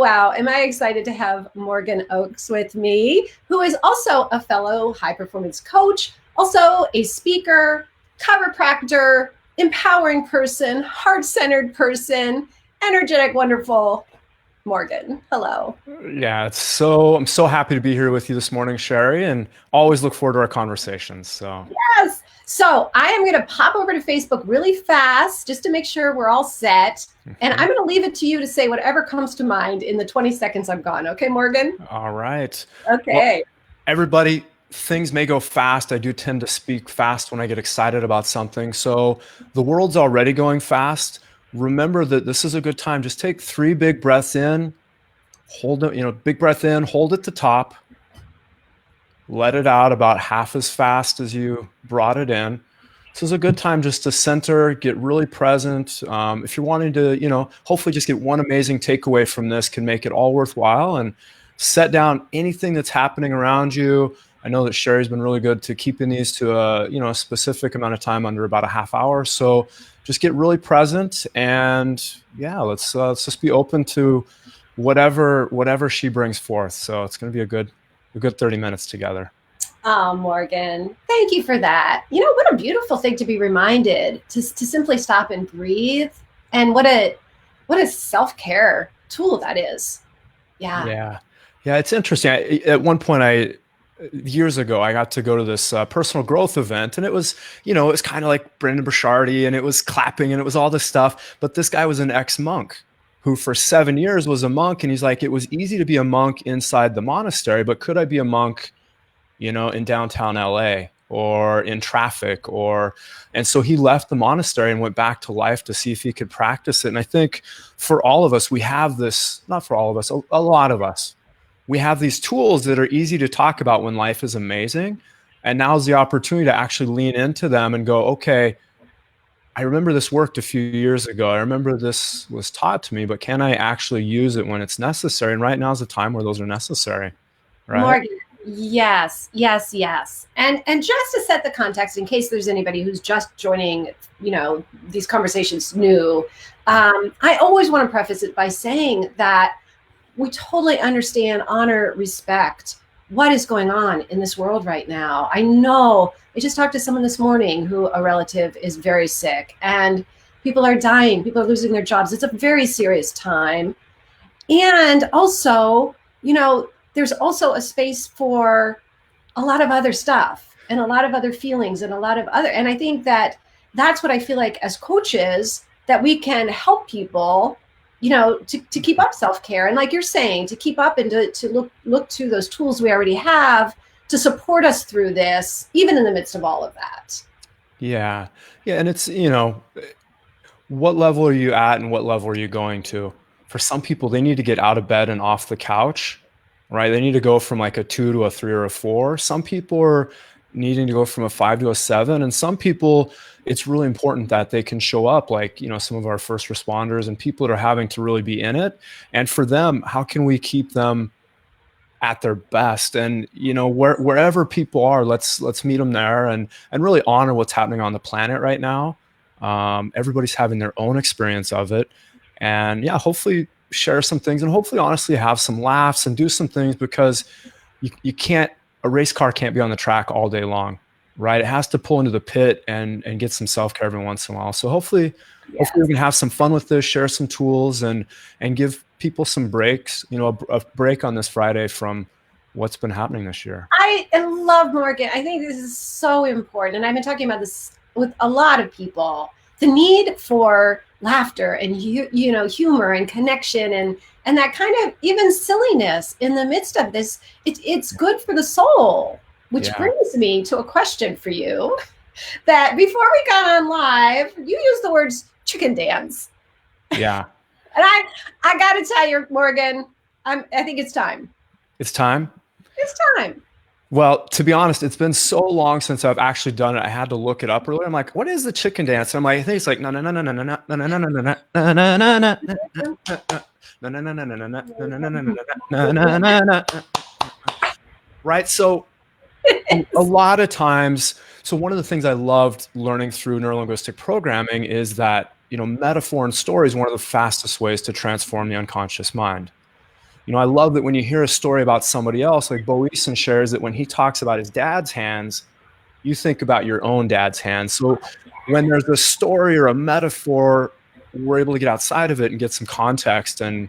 wow, am I excited to have Morgan Oakes with me, who is also a fellow high performance coach, also a speaker, chiropractor, empowering person, heart centered person, energetic, wonderful Morgan. Hello. Yeah, I'm so happy to be here with you this morning, Sherry, and always look forward to our conversations. So, Yes. So I am going to pop over to Facebook really fast just to make sure we're all set. And I'm mhm. going to leave it to you to say whatever comes to mind in the 20 seconds I'm gone. Okay, Morgan? All right. Well, Okay. everybody, things may go fast. I do tend to speak fast when I get excited about something. So, the world's already going fast. Remember that this is a good time. Just take three big breaths in, hold it, big breath in, hold at the top, let it out about half as fast as you brought it in. This is a good time just to center, get really present. If you're wanting to, hopefully just get one amazing takeaway from this, can make it all worthwhile, and set down anything that's happening around you. I know that Sherry's been really good to keeping these to a specific amount of time, under about a half hour. So just get really present, and yeah, let's just be open to whatever she brings forth. So it's going to be a good 30 minutes together. Oh, Morgan, thank you for that. You know, what a beautiful thing to be reminded to simply stop and breathe. And what a self-care tool that is. Yeah. Yeah. Yeah, it's interesting. At one point, years ago, I got to go to this personal growth event, and it was kind of like Brendan Burchardy, and it was clapping, and it was all this stuff. But this guy was an ex-monk who, for 7 years, was a monk, and he's like, it was easy to be a monk inside the monastery, but could I be a monk, in downtown LA or in traffic, and so he left the monastery and went back to life to see if he could practice it. And I think for all of us, we have this, not for all of us, a lot of us, we have these tools that are easy to talk about when life is amazing. And now's the opportunity to actually lean into them and go, okay, I remember this worked a few years ago. I remember this was taught to me, but can I actually use it when it's necessary? And right now is the time where those are necessary, right? Morgan, yes, yes, yes. And just to set the context, in case there's anybody who's just joining, these conversations new, I always want to preface it by saying that we totally understand, honor, respect what is going on in this world right now. I know I just talked to someone this morning who a relative is very sick, and people are dying, people are losing their jobs. It's a very serious time. And also, there's also a space for a lot of other stuff and a lot of other feelings and a lot of other. And I think that that's what I feel like as coaches, that we can help people, to keep up self-care. And like you're saying, to keep up and to look to those tools we already have to support us through this, even in the midst of all of that. Yeah. Yeah. And it's, what level are you at and what level are you going to? For some people, they need to get out of bed and off the couch, right? They need to go from like a 2 to a 3 or a 4. Some people are needing to go from a 5 to a 7. And some people, it's really important that they can show up, like, some of our first responders and people that are having to really be in it. And for them, how can we keep them at their best? And wherever people are, let's meet them there, and really honor what's happening on the planet right now. Everybody's having their own experience of it, and yeah, hopefully share some things, and hopefully honestly have some laughs and do some things, because you can't, a race car can't be on the track all day long, right? It has to pull into the pit and get some self-care every once in a while. So hopefully we can have some fun with this, share some tools, and give people some breaks, a break on this Friday from what's been happening this year. I love Morgan. I think this is so important. And I've been talking about this with a lot of people, the need for laughter and, humor and connection and that kind of even silliness in the midst of this. It's good for the soul, which Yeah. brings me to a question for you that before we got on live, you used the words chicken dance. Yeah. And I got to tell you, Morgan, I think it's time. It's time. It's time. Well, to be honest, it's been so long since I've actually done it. I had to look it up earlier. I'm like, what is the chicken dance? And I'm like, I think it's like no no no no no no no no no no no no no no no no no no. Right. So a lot of times, so one of the things I loved learning through neurolinguistic programming is that, metaphor and story is one of the fastest ways to transform the unconscious mind. I love that when you hear a story about somebody else, like Bo Eason shares that when he talks about his dad's hands, you think about your own dad's hands. So when there's a story or a metaphor, we're able to get outside of it and get some context and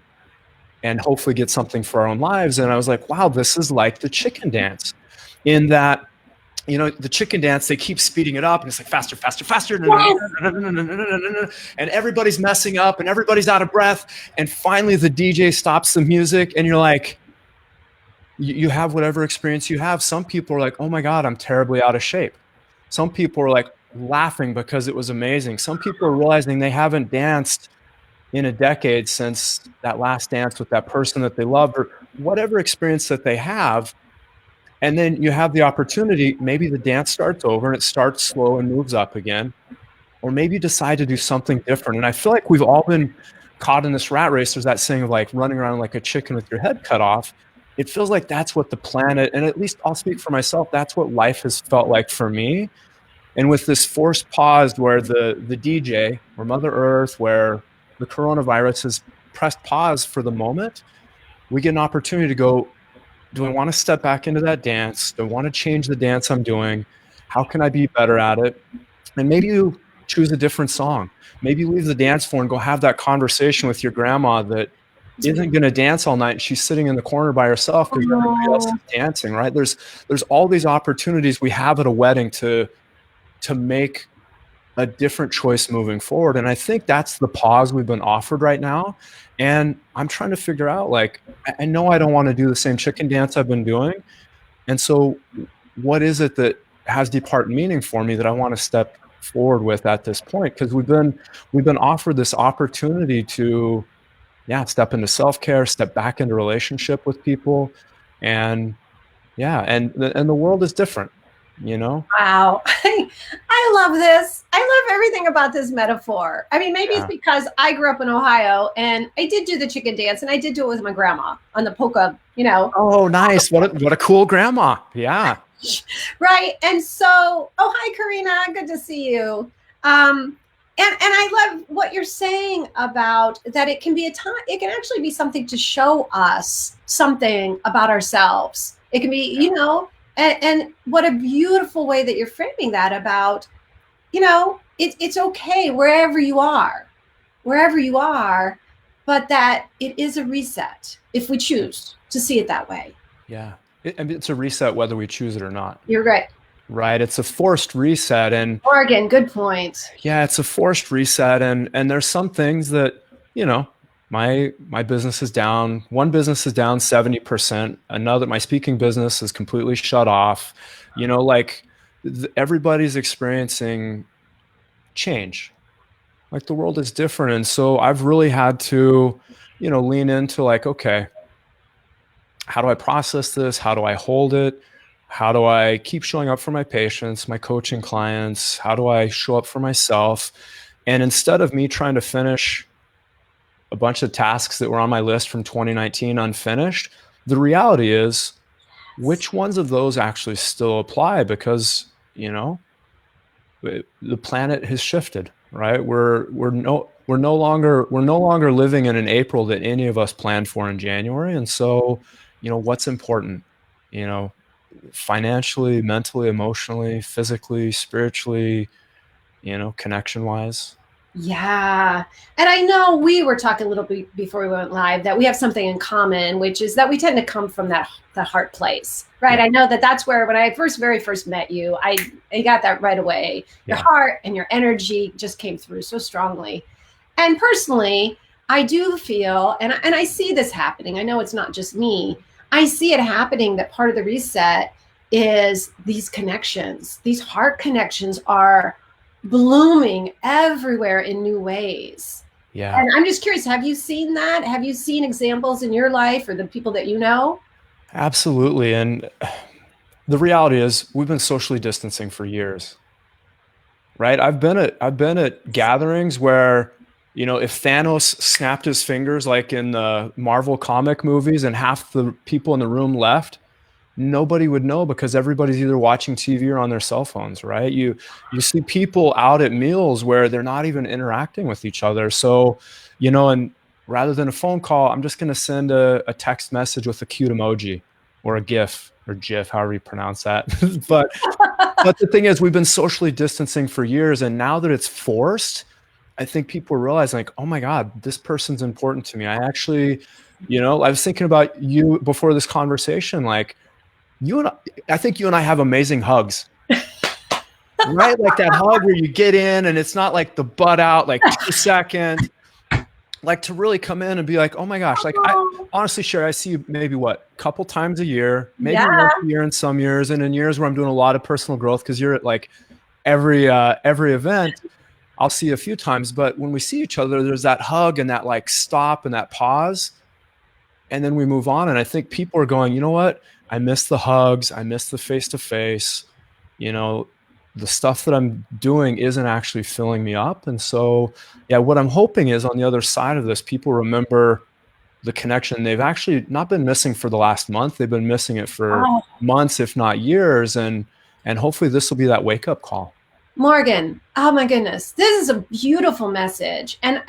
hopefully get something for our own lives. And I was like, wow, this is like the chicken dance, in that, the chicken dance, they keep speeding it up and it's like faster, faster, faster. Yes. And everybody's messing up and everybody's out of breath. And finally the DJ stops the music and you're like, you have whatever experience you have. Some people are like, oh my God, I'm terribly out of shape. Some people are like laughing because it was amazing. Some people are realizing they haven't danced in a decade since that last dance with that person that they love, or whatever experience that they have. And then you have the opportunity, maybe the dance starts over and it starts slow and moves up again, or maybe you decide to do something different. And I feel like we've all been caught in this rat race. There's that saying of like running around like a chicken with your head cut off. It feels like that's what the planet, and at least I'll speak for myself, that's what life has felt like for me. And with this forced pause where the DJ, or Mother Earth, where the coronavirus has pressed pause for the moment, we get an opportunity to go, do I want to step back into that dance? Do I want to change the dance I'm doing? How can I be better at it? And maybe you choose a different song. Maybe you leave the dance floor and go have that conversation with your grandma that isn't going to dance all night. She's sitting in the corner by herself because everybody else is dancing, right? There's all these opportunities we have at a wedding to make a different choice moving forward. And I think that's the pause we've been offered right now. And I'm trying to figure out, like, I know I don't want to do the same chicken dance I've been doing. And so what is it that has deep heart meaning for me that I want to step forward with at this point? Because we've been offered this opportunity to, step into self-care, step back into relationship with people. And and the world is different. Wow. I love this. I love everything about this metaphor. I mean, maybe it's because I grew up in Ohio and I did do the chicken dance and I did do it with my grandma on the polka, Oh, nice. What a cool grandma. Yeah. Right. And so, oh, hi, Karina. Good to see you. And I love what you're saying about that. It can be a time, it can actually be something to show us something about ourselves. It can be, and what a beautiful way that you're framing that about, it's okay wherever you are, but that it is a reset if we choose to see it that way. Yeah. It's a reset whether we choose it or not. You're right. Right. It's a forced reset. And Oregon, good point. Yeah, it's a forced reset. And there's some things that, my business is down. One business is down 70%. Another, my speaking business is completely shut off. Everybody's experiencing change. Like the world is different. And so I've really had to, lean into like, okay, how do I process this? How do I hold it? How do I keep showing up for my patients, my coaching clients? How do I show up for myself? And instead of me trying to finish a bunch of tasks that were on my list from 2019 unfinished, the reality is, which ones of those actually still apply? Because, the planet has shifted, right? We're no longer living in an April that any of us planned for in January. And so, what's important, financially, mentally, emotionally, physically, spiritually, connection wise. Yeah. And I know we were talking a little bit before we went live that we have something in common, which is that we tend to come from that Hart Place, right? Yeah. I know that's where, when I very first met you, I got that right away. Your heart and your energy just came through so strongly. And personally, I do feel, and I see this happening. I know it's not just me. I see it happening, that part of the reset is these connections. These heart connections are blooming everywhere in new ways. Yeah. And I'm just curious, have you seen that? Have you seen examples in your life or the people that you know? Absolutely. And the reality is we've been socially distancing for years, right? I've been at gatherings where, if Thanos snapped his fingers like in the Marvel comic movies and half the people in the room left, nobody would know because everybody's either watching TV or on their cell phones, right? You see people out at meals where they're not even interacting with each other. So, and rather than a phone call, I'm just going to send a text message with a cute emoji or a GIF or GIF, however you pronounce that. but but the thing is, we've been socially distancing for years, and now that it's forced, I think people realize like, oh my God, this person's important to me. I actually, I was thinking about you before this conversation. Like you and I think you and I have amazing hugs, right? Like that hug where you get in and it's not like the butt out, like 2 seconds. Like to really come in and be like, oh my gosh, like I Oh, honestly, Sherry, I see you maybe what, a couple times a year, maybe yeah. once a year in some years, and in years where I'm doing a lot of personal growth because you're at like every event. I'll see you a few times, but when we see each other, there's that hug and that like stop and that pause, and then we move on. And I think people are going, you know what? I miss the hugs. I miss the face to face. You know, the stuff that I'm doing isn't actually filling me up. And so, yeah, what I'm hoping is on the other side of this, people remember the connection they've actually not been missing for the last month. They've been missing it for Oh, months, if not years. And hopefully this will be that wake up call. Morgan, oh my goodness, this is a beautiful message, and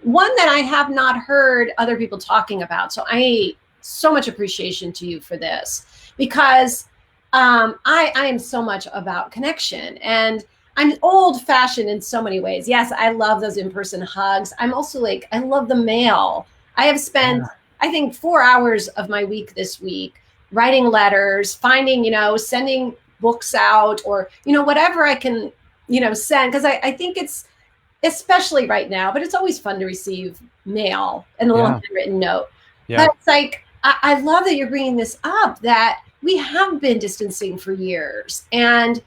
one that I have not heard other people talking about. So I so much appreciation to you for this because I am so much about connection, and I'm old fashioned in so many ways. Yes, I love those in person hugs. I'm also like I love the mail. I have spent I think 4 hours of my week this week writing letters, finding sending books out or whatever I can send because I think it's especially right now, but it's always fun to receive mail and a little Yeah. handwritten note. Yeah. But it's like, I love that you're bringing this up that we have been distancing for years and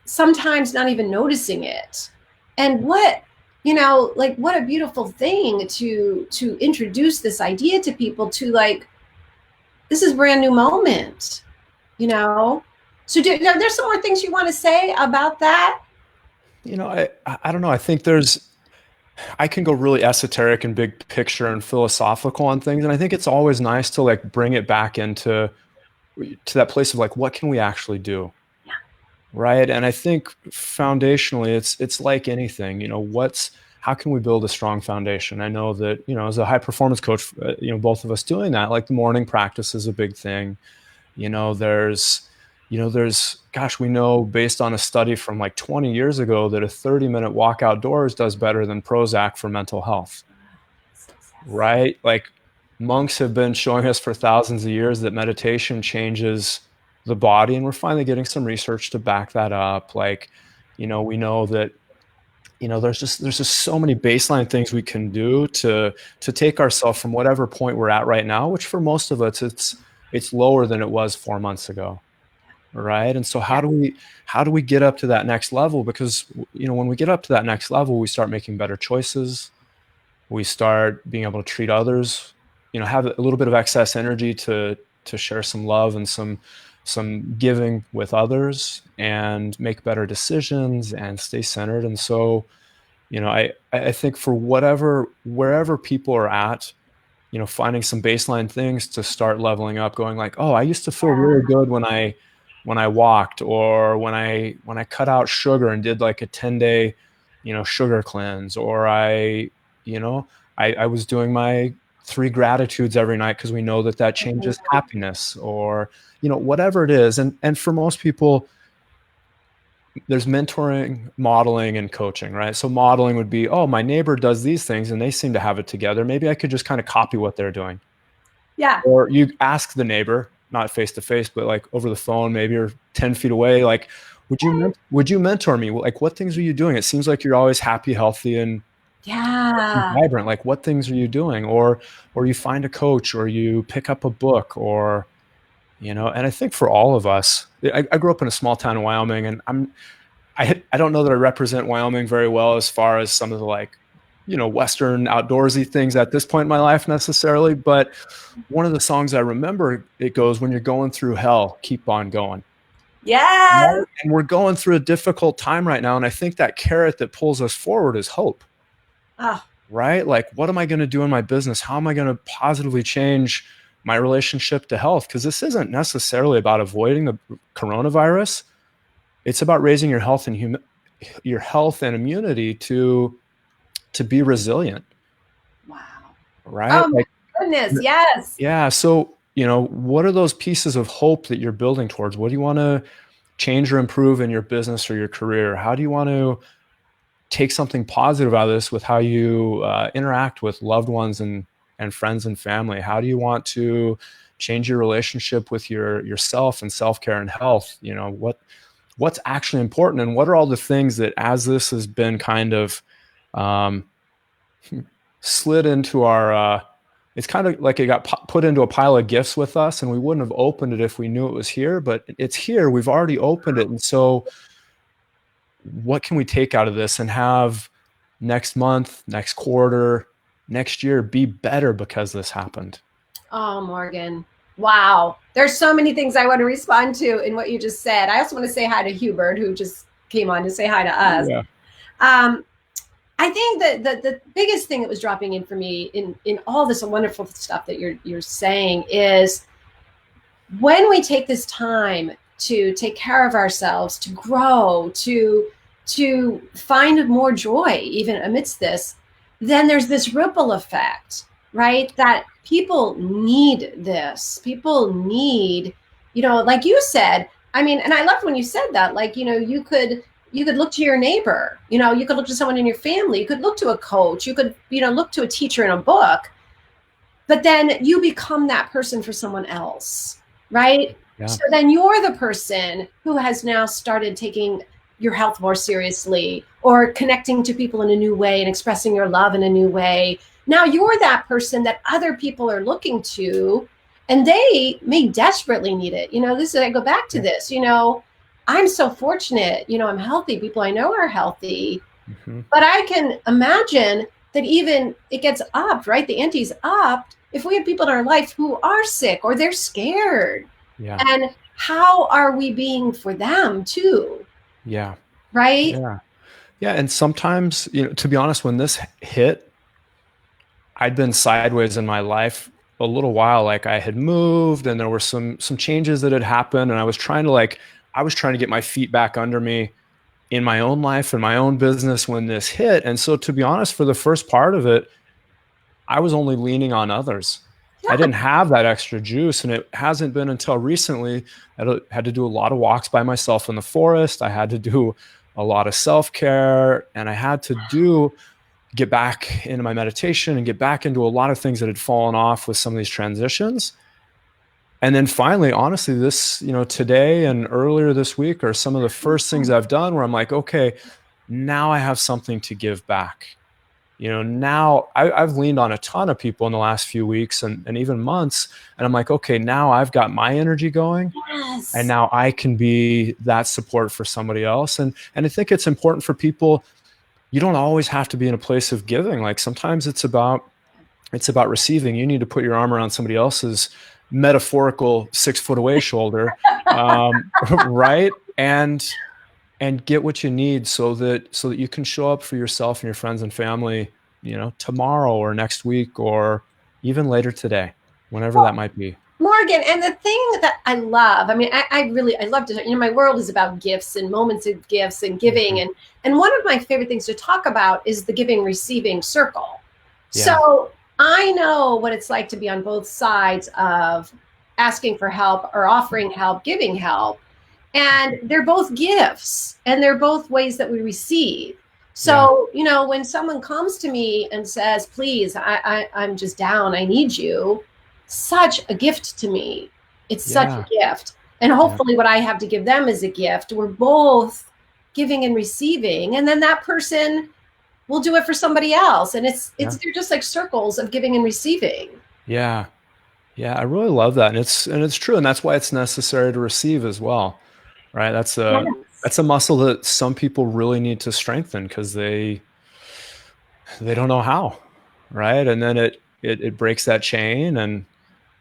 sometimes not even noticing it. And like what a beautiful thing to introduce this idea to people to like, this is a brand new moment, you know? So there's some more things you want to say about that? I don't know. I think I can go really esoteric and big picture and philosophical on things. And I think it's always nice to like bring it back to that place of like, what can we actually do? Right. And I think foundationally, it's like anything, how can we build a strong foundation? I know that, as a high performance coach, both of us doing that, like the morning practice is a big thing. You know, there's, gosh, we know based on a study from like 20 years ago that a 30-minute walk outdoors does better than Prozac for mental health, right? Like monks have been showing us for thousands of years that meditation changes the body, and we're finally getting some research to back that up. Like, we know that, there's just so many baseline things we can do to take ourselves from whatever point we're at right now, which for most of us, it's lower than it was 4 months ago. Right. And so how do we get up to that next level? Because, when we get up to that next level, we start making better choices. We start being able to treat others, have a little bit of excess energy to share some love and some giving with others and make better decisions and stay centered. And so, I think for wherever people are at, finding some baseline things to start leveling up, going like, oh, I used to feel really good when I walked, or when I cut out sugar and did like a 10-day, sugar cleanse, or you know, I was doing my 3 gratitudes every night because we know that changes happiness, or, whatever it is. And for most people, there's mentoring, modeling, and coaching, right? So modeling would be, oh, my neighbor does these things and they seem to have it together. Maybe I could just kind of copy what they're doing. Yeah. Or you ask the neighbor, not face to face, but like over the phone, maybe you're 10 feet away. Like, would you mentor me? Like, what things are you doing? It seems like you're always happy, healthy, and Yeah. vibrant. Like, what things are you doing? Or you find a coach, or you pick up a book, or, and I think for all of us, I grew up in a small town in Wyoming, and I don't know that I represent Wyoming very well as far as some of the like, Western outdoorsy things at this point in my life necessarily. But one of the songs I remember, it goes, when you're going through hell, keep on going. Yes. Right? And we're going through a difficult time right now. And I think that carrot that pulls us forward is hope, Oh, right? Like, what am I going to do in my business? How am I going to positively change my relationship to health? Because this isn't necessarily about avoiding the coronavirus. It's about raising your health and immunity to be resilient. wow. right? Oh my Like, goodness, yes. yeah. So, what are those pieces of hope that you're building towards? What do you want to change or improve in your business or your career? How do you want to take something positive out of this with how you interact with loved ones and friends and family? How do you want to change your relationship with yourself and self-care and health? What's actually important, and what are all the things that, as this has been kind of um, slid into our it's kind of like it got put into a pile of gifts with us, and we wouldn't have opened it if we knew it was here, but it's here. We've already opened it. And so what can we take out of this and have next month, next quarter, next year be better because this happened? Oh, Morgan. Wow. There's so many things I want to respond to in what you just said. I also want to say hi to Hubert, who just came on to say hi to us. Yeah. Um, I think that the biggest thing that was dropping in for me in all this wonderful stuff that you're saying is when we take this time to take care of ourselves, to grow, to find more joy even amidst this, then there's this ripple effect, right? That people need this. People need, like you said, I mean, and I loved when you said that, like, you could look to your neighbor, you could look to someone in your family, you could look to a coach, you could, look to a teacher in a book, but then you become that person for someone else, right? Yeah. So then you're the person who has now started taking your health more seriously, or connecting to people in a new way and expressing your love in a new way. Now you're that person that other people are looking to, and they may desperately need it. This is, I go back to this, I'm so fortunate, I'm healthy. People I know are healthy, Mm-hmm. but I can imagine that even it gets upped, right? The ante's upped if we have people in our life who are sick or they're scared. Yeah. And how are we being for them too? Yeah. Right? Yeah. Yeah. And sometimes, to be honest, when this hit, I'd been sideways in my life a little while. Like, I had moved and there were some changes that had happened, and I was trying to get my feet back under me in my own life and my own business when this hit. And so, to be honest, for the first part of it, I was only leaning on others. I Yeah. didn't have that extra juice. And it hasn't been until recently I had to do a lot of walks by myself in the forest. I had to do a lot of self-care, and I had to get back into my meditation and get back into a lot of things that had fallen off with some of these transitions. And then finally, honestly, this, today and earlier this week are some of the first things I've done where I'm like, okay, now I have something to give back. Now I've leaned on a ton of people in the last few weeks and even months. And I'm like, okay, now I've got my energy going, and Yes. now I can be that support for somebody else. And I think it's important for people. You don't always have to be in a place of giving. Like, sometimes it's about receiving. You need to put your arm around somebody else's metaphorical 6 foot away shoulder, right? And get what you need so that you can show up for yourself and your friends and family, tomorrow or next week or even later today, whenever that might be. Morgan, and the thing that I love, I mean, I love to, my world is about gifts and moments of gifts and giving. Mm-hmm. And one of my favorite things to talk about is the giving receiving circle. Yeah. So I know what it's like to be on both sides of asking for help or offering help, giving help. And they're both gifts and they're both ways that we receive. Yeah. So, when someone comes to me and says, please, I'm just down, I need you, such a gift to me. It's such Yeah. a gift. And Yeah. hopefully what I have to give them is a gift. We're both giving and receiving. And then that person will do it for somebody else. And they're just like circles of giving and receiving. Yeah. Yeah. I really love that. And it's true. And that's why it's necessary to receive as well. Right. That's a muscle that some people really need to strengthen because they don't know how. Right. And then it breaks that chain, and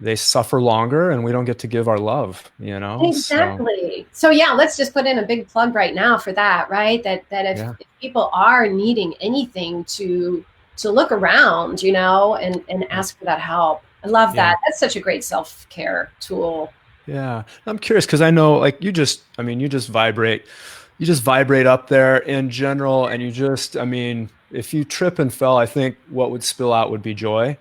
they suffer longer, and we don't get to give our love. So Exactly. So yeah, let's just put in a big plug right now for that, right? That yeah. if people are needing anything to look around, and ask for that help. I love Yeah. that. That's such a great self-care tool. Yeah. I'm curious because I know, like, you just vibrate up there in general. And if you trip and fell, I think what would spill out would be joy.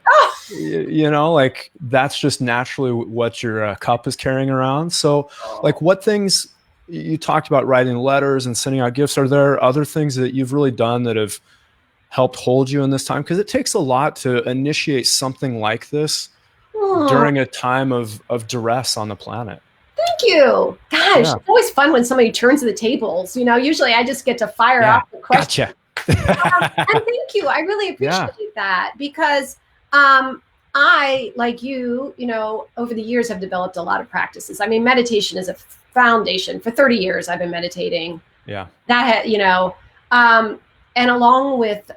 like that's just naturally what your cup is carrying around. So like what things you talked about, writing letters and sending out gifts, are there other things that you've really done that have helped hold you in this time? Because it takes a lot to initiate something like this Oh, during a time of duress on the planet. thank you. Gosh, Yeah. it's always fun when somebody turns the tables. Usually I just get to fire Yeah. off the question. Gotcha. And thank you. I really Yeah. appreciate that because I, like over the years have developed a lot of practices. I mean, meditation is a foundation. For 30 years, I've been meditating. Yeah. Um, and along with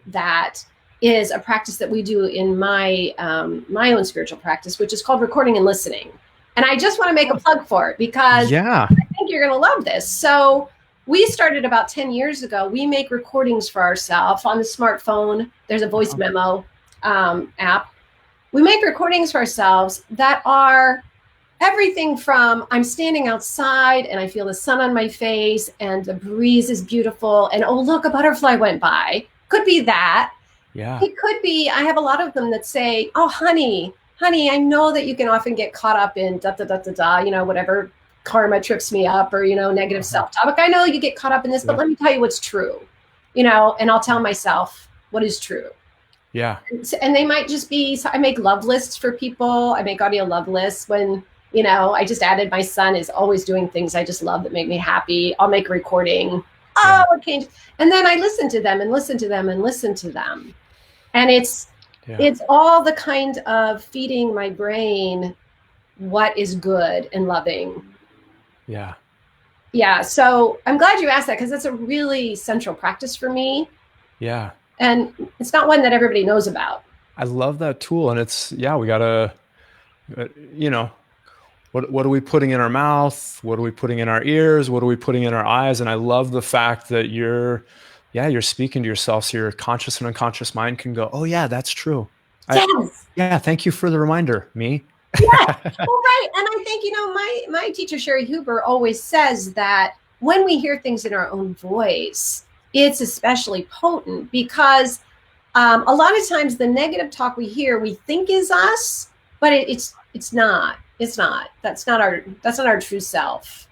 that is a practice that we do in my own spiritual practice, which is called recording and listening. And I just want to make a plug for it because Yeah. I think you're going to love this. So we started about 10 years ago. We make recordings for ourselves on the smartphone. There's a voice memo app. We make recordings for ourselves that are everything from I'm standing outside and I feel the sun on my face and the breeze is beautiful and oh, look, a butterfly went by. Could be that. Yeah. It could be, I have a lot of them that say, oh, honey, I know that you can often get caught up in da da da da da, whatever karma trips me up or, negative self-talk. I know you get caught up in this, but let me tell you what's true, and I'll tell myself what is true. Yeah. And they might just be, I make love lists for people. I make audio love lists when, I just added my son is always doing things I just love that make me happy. I'll make a recording. Oh, it changed. And then I listen to them and listen to them and listen to them. And it's all the kind of feeding my brain what is good and loving. Yeah. Yeah. So I'm glad you asked that because that's a really central practice for me. Yeah. And it's not one that everybody knows about. I love that tool. And we gotta, what are we putting in our mouth? What are we putting in our ears? What are we putting in our eyes? And I love the fact that you're speaking to yourself. So your conscious and unconscious mind can go, oh yeah, that's true. Yes. Thank you for the reminder, me. Yes. Well, right. And I think, my teacher, Sherry Huber, always says that when we hear things in our own voice, it's especially potent because a lot of times the negative talk we hear, we think is us, but it's not. It's not. That's not our true self.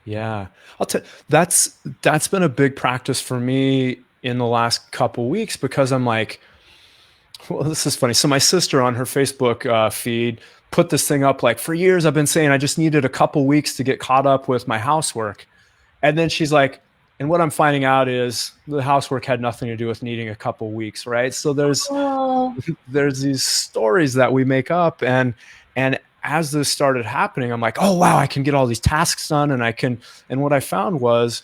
Yeah. I'll tell that's been a big practice for me in the last couple weeks because I'm like, well, this is funny. So my sister on her Facebook feed put this thing up like, for years I've been saying I just needed a couple weeks to get caught up with my housework. And then she's like, and what I'm finding out is the housework had nothing to do with needing a couple weeks, right? So there's these stories that we make up, and as this started happening, I'm like, oh wow, I can get all these tasks done, and what I found was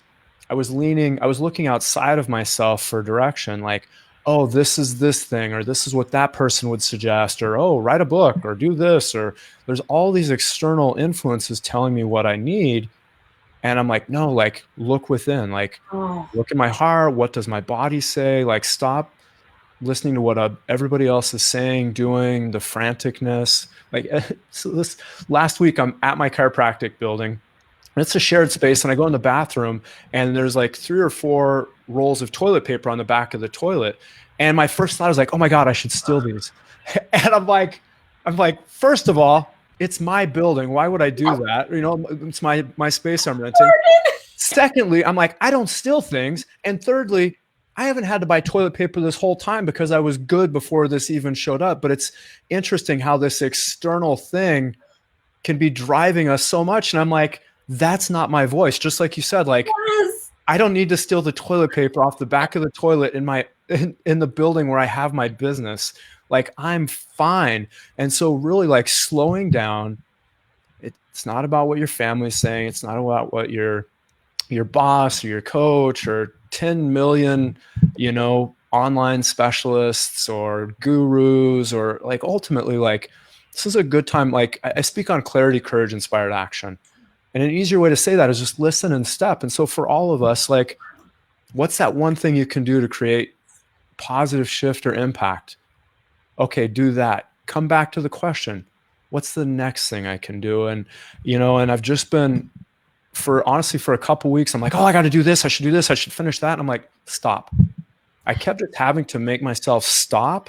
I was looking outside of myself for direction, like, oh, this is this thing, or this is what that person would suggest, or oh, write a book, or do this, or there's all these external influences telling me what I need. And I'm like, no, like, look within, like, look at my heart. What does my body say? Like, stop listening to what everybody else is saying, doing, the franticness. Like, so this last week, I'm at my chiropractic building. It's a shared space, and I go in the bathroom, and there's like 3 or 4 rolls of toilet paper on the back of the toilet. And my first thought is like, oh my God, I should steal these. And I'm like, first of all, it's my building. Why would I do that? It's my space I'm renting. Secondly, I'm like, I don't steal things. And thirdly, I haven't had to buy toilet paper this whole time because I was good before this even showed up. But it's interesting how this external thing can be driving us so much. And I'm like, that's not my voice. Just like you said, like, Yes. I don't need to steal the toilet paper off the back of the toilet in the building where I have my business. Like, I'm fine. And so really, like, slowing down, it's not about what your family's saying. It's not about what your boss or your coach or 10 million, online specialists or gurus, or like, ultimately, like, this is a good time. Like, I speak on clarity, courage, inspired action. And an easier way to say that is just listen and step. And so for all of us, like, what's that one thing you can do to create positive shift or impact? Okay, do that. Come back to the question, what's the next thing I can do? And, and I've just been, for a couple weeks, I'm like, oh, I got to do this. I should do this. I should finish that. And I'm like, stop. I kept just having to make myself stop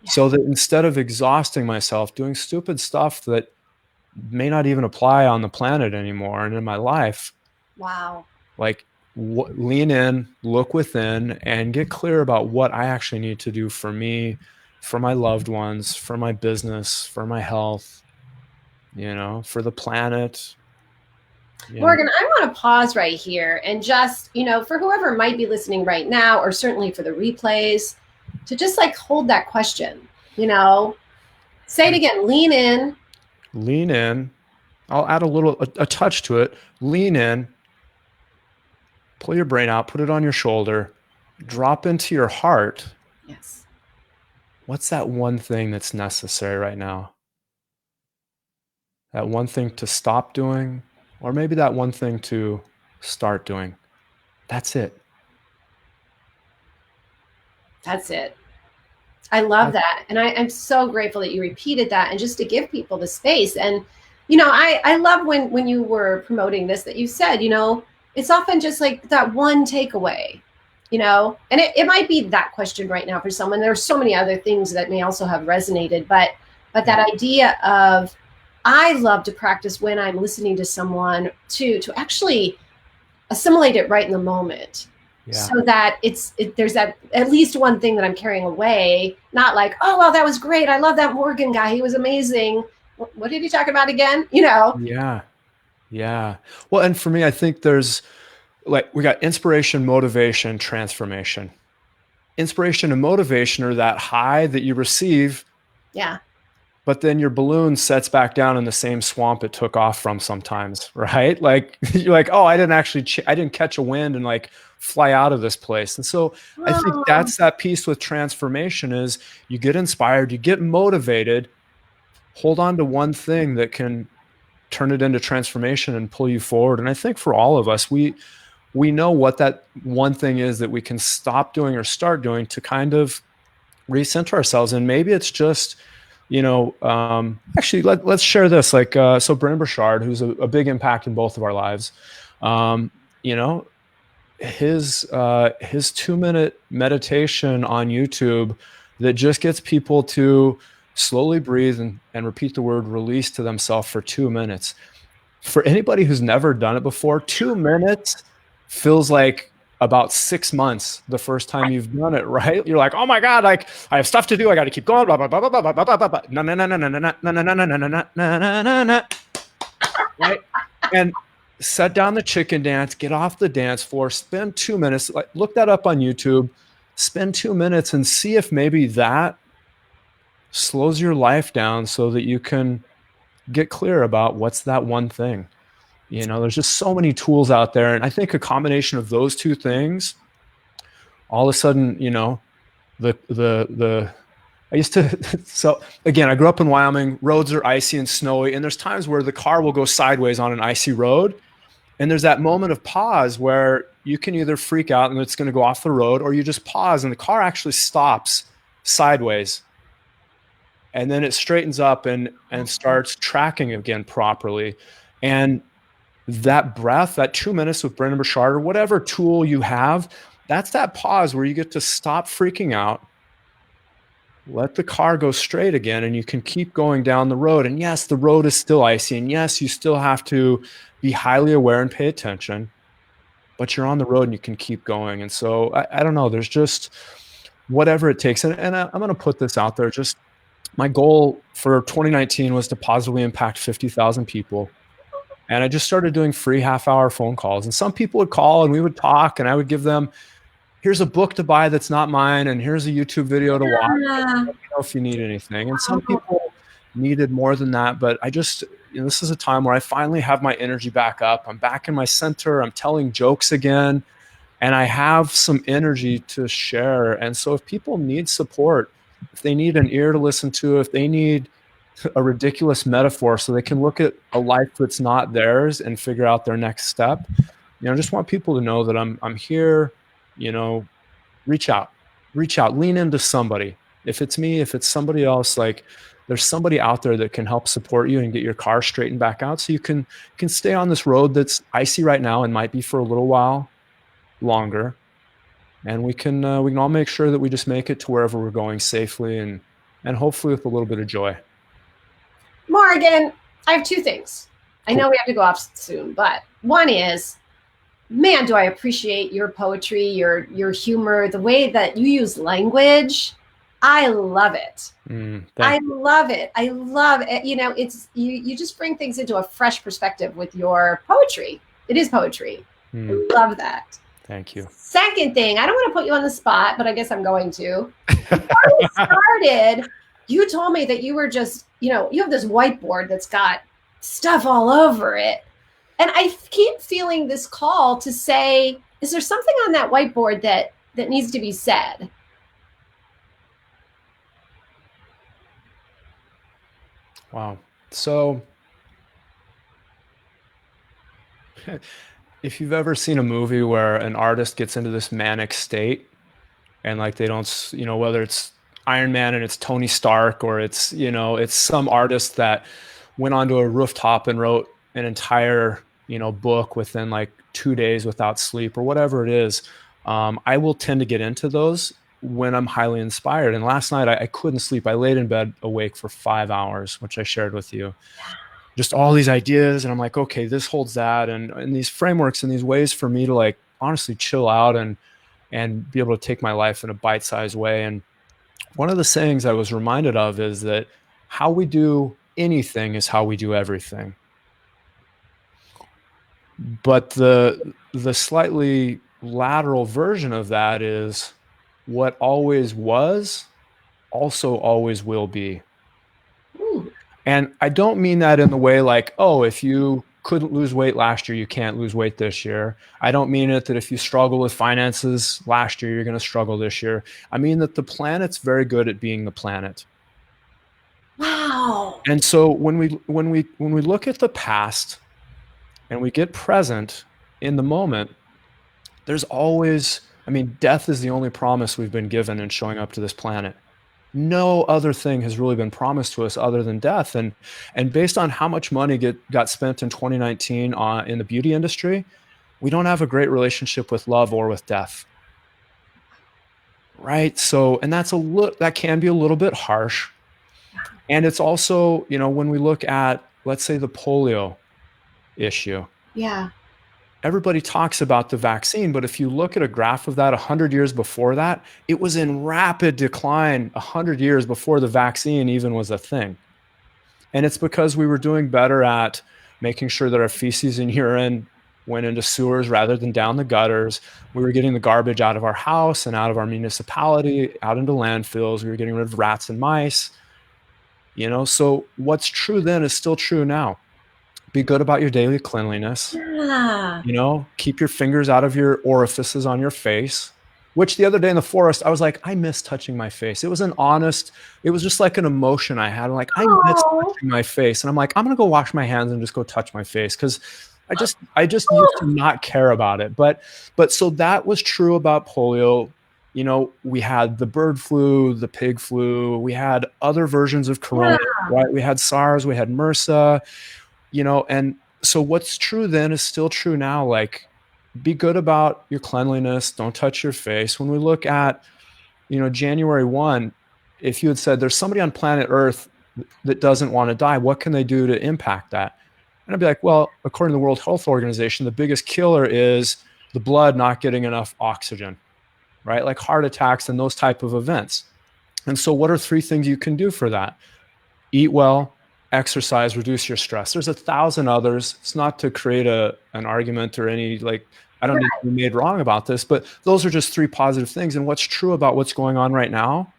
so that instead of exhausting myself doing stupid stuff that may not even apply on the planet anymore and in my life, Wow. like lean in, look within, and get clear about what I actually need to do for me, for my loved ones, for my business, for my health, for the planet. Morgan, I want to pause right here and just, for whoever might be listening right now, or certainly for the replays, to just like hold that question, say it again, lean in. Lean in. I'll add a touch to it. Lean in, pull your brain out, put it on your shoulder, drop into your heart. Yes. What's that one thing that's necessary right now? That one thing to stop doing, or maybe that one thing to start doing. That's it. That's it. I love that. And I'm so grateful that you repeated that, and just to give people the space. And, I love when you were promoting this, that you said, it's often just like that one takeaway, and it might be that question right now for someone. There are so many other things that may also have resonated, but that idea of, I love to practice when I'm listening to someone to actually assimilate it right in the moment. Yeah. So that there's that at least one thing that I'm carrying away, not like, oh, well, that was great. I love that Morgan guy. He was amazing. What did he talk about again? Yeah. Yeah. Well, and for me, I think there's we got inspiration, motivation, transformation. Inspiration and motivation are that high that you receive. Yeah. But then your balloon sets back down in the same swamp it took off from sometimes, right? Like you're like, oh, I didn't catch a wind and like fly out of this place. And so I think that's that piece with transformation is you get inspired, you get motivated, hold on to one thing that can turn it into transformation and pull you forward. And I think for all of us, we know what that one thing is that we can stop doing or start doing to kind of recenter ourselves. And maybe it's just, actually let's share this. So Brendon Burchard, who's a big impact in both of our lives, his 2-minute meditation on YouTube that just gets people to slowly breathe and repeat the word release to themselves for 2 minutes. For anybody who's never done it before, 2 minutes feels like about 6 months the first time you've done it, right? You're like, oh my God, like I have stuff to do. I got to keep going. Blah, blah, blah, blah, blah, blah, blah, blah, blah. No, no, no, no, no, no, no, no, no, no, no, no, no, no, no. Right? And set down the chicken dance, get off the dance floor, spend 2 minutes, like look that up on YouTube, spend 2 minutes and see if maybe that slows your life down so that you can get clear about what's that one thing. There's just so many tools out there. And I think a combination of those two things, all of a sudden, I used to, so again, I grew up in Wyoming, roads are icy and snowy, and there's times where the car will go sideways on an icy road. And there's that moment of pause where you can either freak out and it's going to go off the road, or you just pause and the car actually stops sideways. And then it straightens up and starts tracking again properly. And that breath, that 2 minutes with Brendon Burchard, or whatever tool you have, that's that pause where you get to stop freaking out, let the car go straight again, and you can keep going down the road. And yes, the road is still icy, and yes, you still have to be highly aware and pay attention, but you're on the road and you can keep going. And so I don't know, there's just whatever it takes. And I'm going to put this out there. Just my goal for 2019 was to positively impact 50,000 people. And I just started doing free half-hour phone calls. And some people would call and we would talk, and I would give them, here's a book to buy that's not mine, and here's a YouTube video to watch. Let me know if you need anything. And some people needed more than that, but I just, this is a time where I finally have my energy back up. I'm back in my center. I'm telling jokes again, and I have some energy to share. And so if people need support, if they need an ear to listen to, if they need a ridiculous metaphor so they can look at a life that's not theirs and figure out their next step, I just want people to know that I'm here. Reach out, lean into somebody. If it's me, if it's somebody else, like there's somebody out there that can help support you and get your car straightened back out so you can stay on this road that's icy right now and might be for a little while longer. And we can all make sure that we just make it to wherever we're going safely and and hopefully with a little bit of joy. Morgan, I have two things. I Cool. know we have to go off soon, but one is, man, do I appreciate your poetry, your humor, the way that you use language. I love it. Thank I love it. I love it. You know, it's you just bring things into a fresh perspective with your poetry. It is poetry. you. I love that. Thank you. Second thing, I don't want to put you on the spot, but I guess I'm going to. Before we started, you told me that you were just, you have this whiteboard that's got stuff all over it. And I keep feeling this call to say, is there something on that whiteboard that needs to be said? Wow. So if you've ever seen a movie where an artist gets into this manic state and like they don't, whether it's Iron Man and it's Tony Stark, or it's some artist that went onto a rooftop and wrote an entire, book within like 2 days without sleep or whatever it is. I will tend to get into those when I'm highly inspired. And last night I couldn't sleep. I laid in bed awake for 5 hours, which I shared with you. Just all these ideas, and I'm like, okay, this holds that, and these frameworks and these ways for me to like honestly chill out and be able to take my life in a bite-sized way. And one of the sayings I was reminded of is that how we do anything is how we do everything. But the slightly lateral version of that is what always was also always will be. Ooh. And I don't mean that in the way like, oh, if you couldn't lose weight last year, you can't lose weight this year. I don't mean it that if you struggle with finances last year, you're going to struggle this year. I mean that the planet's very good at being the planet. Wow. And so when we look at the past and we get present in the moment, there's always, I mean, death is the only promise we've been given in showing up to this planet. No other thing has really been promised to us other than death. And based on how much money got spent in 2019 in the beauty industry, we don't have a great relationship with love or with death. Right? So, and that can be a little bit harsh. And it's also, when we look at, let's say, the polio issue. Yeah. Everybody talks about the vaccine, but if you look at a graph of that 100 years before that, it was in rapid decline 100 years before the vaccine even was a thing. And it's because we were doing better at making sure that our feces and urine went into sewers rather than down the gutters. We were getting the garbage out of our house and out of our municipality, out into landfills. We were getting rid of rats and mice. So what's true then is still true now. Be good about your daily cleanliness. Yeah. Keep your fingers out of your orifices on your face, which the other day in the forest, I was like, I miss touching my face. It was just like an emotion I had. I'm like, I miss touching my face. And I'm like, I'm going to go wash my hands and just go touch my face. Cause I just used to not care about it. But so that was true about polio. We had the bird flu, the pig flu, we had other versions of corona, right? We had SARS, we had MRSA, and so what's true then is still true now. Like, be good about your cleanliness. Don't touch your face. When we look at, January 1, if you had said there's somebody on planet Earth that doesn't want to die, what can they do to impact that? And I'd be like, well, according to the World Health Organization, the biggest killer is the blood not getting enough oxygen, right? Like heart attacks and those type of events. And so what are 3 things you can do for that? Eat well, exercise, reduce your stress. There's 1,000 others. It's not to create an argument or any, like, I don't need to be made wrong about this, but those are just 3 positive things. And what's true about what's going on right now?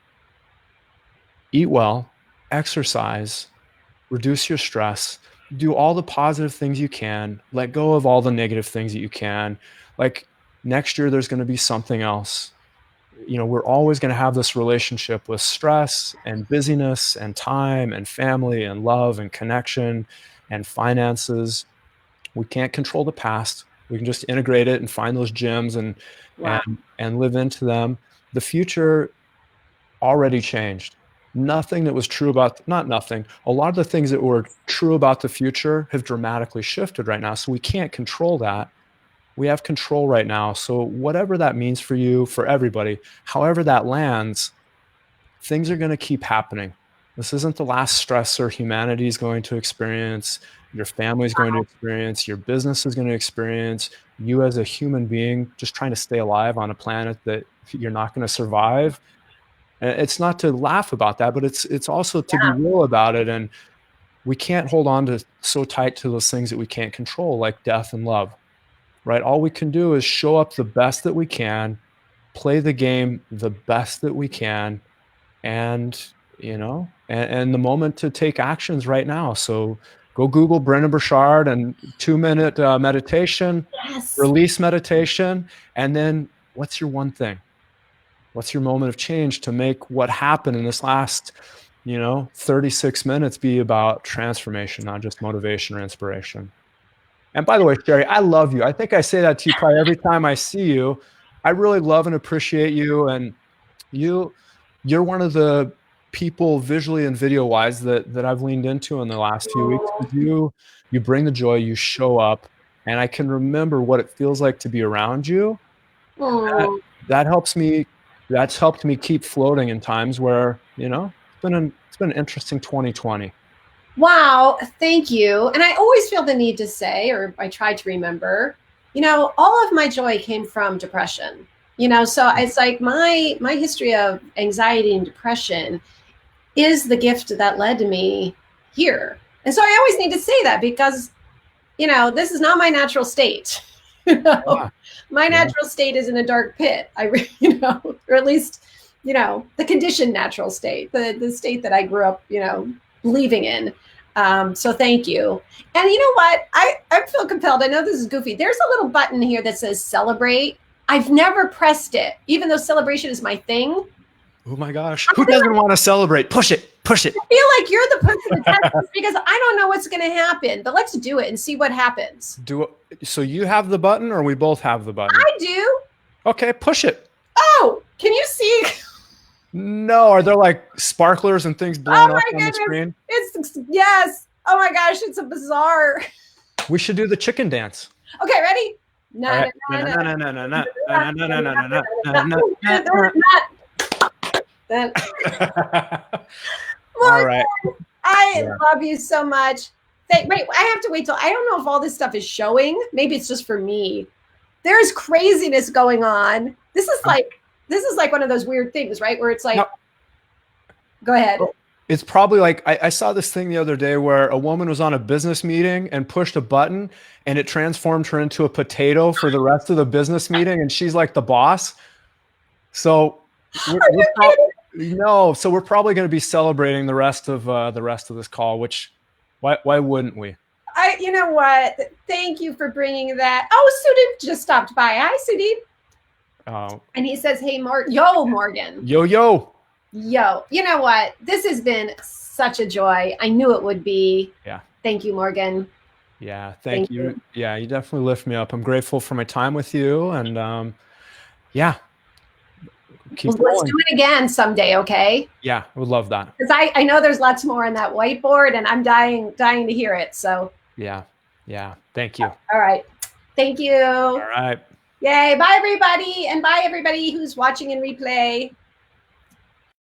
Eat well, exercise, reduce your stress, do all the positive things you can, let go of all the negative things that you can. Like, next year, there's going to be something else. We're always going to have this relationship with stress and busyness and time and family and love and connection and finances. We can't control the past. We can just integrate it and find those gems and live into them. The future already changed. Nothing that was true about, not nothing, a lot of the things that were true about the future have dramatically shifted right now. So we can't control that. We have control right now. So whatever that means for you, for everybody, however that lands, things are going to keep happening. This isn't the last stressor humanity is going to experience, your family is going to experience, your business is going to experience, you as a human being just trying to stay alive on a planet that you're not going to survive. And it's not to laugh about that, but it's also to be real about it. And we can't hold on to so tight to those things that we can't control, like death and love, right? All we can do is show up the best that we can, play the game the best that we can, and and the moment to take actions right now. So go Google Brendan Burchard and 2-minute meditation, Yes. release meditation, and then what's your one thing? What's your moment of change to make what happened in this last 36 minutes be about transformation, not just motivation or inspiration? And by the way, Sherry, I love you. I think I say that to you probably every time I see you. I really love and appreciate you, and you're one of the people visually and video wise that I've leaned into in the last few weeks. Oh, You bring the joy, you show up, and I can remember what it feels like to be around you. That oh. that helps me. That's helped me keep floating in times where it's been an interesting 2020. Wow, thank you. And I always feel the need to say, or I try to remember, all of my joy came from depression. So it's like my history of anxiety and depression is the gift that led to me here. And so I always need to say that because, this is not my natural state. Yeah, My yeah. natural state is in a dark pit. Or at least, the conditioned natural state, the state that I grew up, believing in. So thank you. And you know what? I feel compelled. I know this is goofy. There's a little button here that says celebrate. I've never pressed it, even though celebration is my thing. Oh my gosh. Who doesn't want to celebrate? Push it. Push it. I feel like you're the person to test this because I don't know what's going to happen, but let's do it and see what happens. So you have the button or we both have the button? I do. Okay, push it. Oh, can you see? No, are there like sparklers and things blowing up on the screen? Yes. Oh my gosh, it's a bizarre. We should do the chicken dance. Okay, ready? All right. I love you so much. Wait, I have to wait till I don't know if all this stuff is showing. Maybe it's just for me. There's craziness going on. This is like one of those weird things, right? Where it's like, go ahead. It's probably like I saw this thing the other day where a woman was on a business meeting and pushed a button and it transformed her into a potato for the rest of the business meeting, and she's like the boss. So we're probably going to be celebrating the rest of this call. Which why wouldn't we? You know what? Thank you for bringing that. Oh, Sudeep just stopped by. Hi, Sudeep. Oh. And he says, "Hey, yo, Morgan. Yo. You know what? This has been such a joy. I knew it would be. Yeah. Thank you, Morgan. Yeah. Thank you. Yeah, you definitely lift me up. I'm grateful for my time with you, and yeah. Let's do it again someday, okay? Yeah, I would love that. Because I know there's lots more on that whiteboard, and I'm dying to hear it. So yeah. Thank you. All right. Thank you. All right. Yay. Bye, everybody. And bye, everybody who's watching in replay.